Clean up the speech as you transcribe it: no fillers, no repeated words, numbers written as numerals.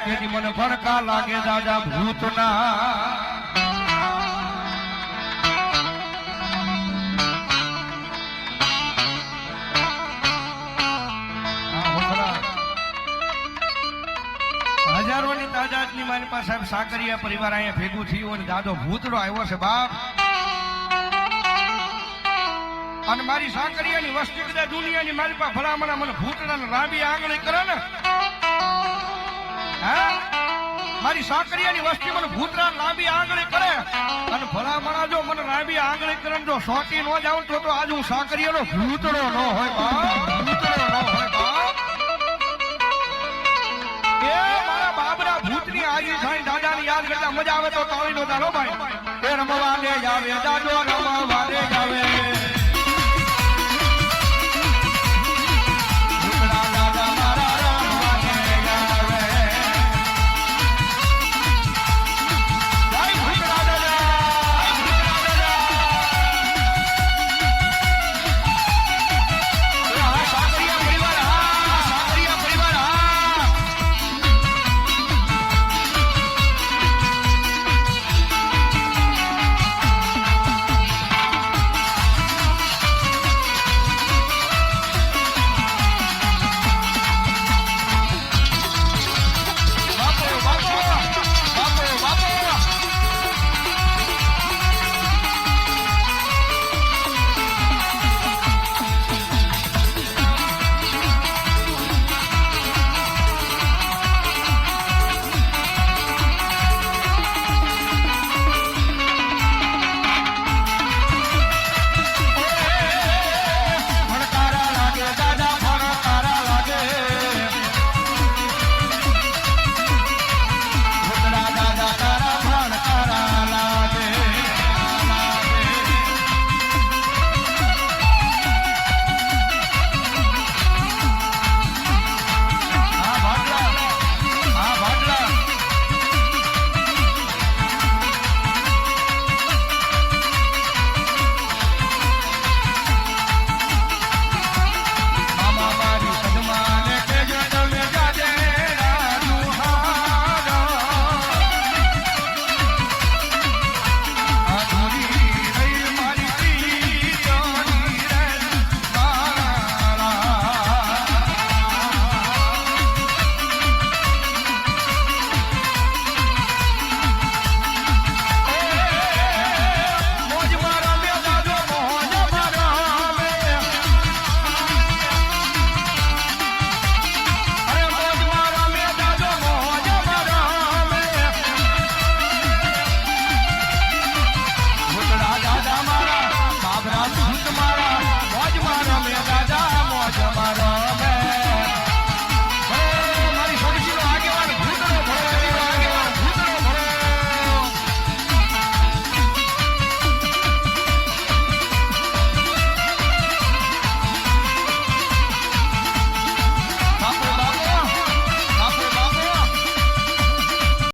તેથી મને ભડકા લાગે દાદા ભૂતના હજારોની તાજાદની મારી પાસે સાહેબ સાકરિયા પરિવાર અહીંયા ભેગું થયું અને દાદો ભૂતડો આવ્યો છે બાપ અને મારી સાકરિયાની વસ્તી કદાચ દુનિયાની મારી પાસે ભલામણા મને ભૂતડાને લાંબી આંગળી કરે ને મારી સાકરિયાની વસ્તી મને ભૂતડા લાંબી આંગળી કરે અને ભલામણા જો મને લાંબી આંગળી કરે જો સોટી ન જાઉં તો આજ હું સાકરિયાનો ભૂતડો ન હોય ભૂતડો ન હોય એ મારા બાબરા ભૂતની આજી થાય દાદાની યાદ કરતા મજા આવે તો તાળી નો દાડો ભાઈ એ રમવા દે જાવે દાદો રમવા દે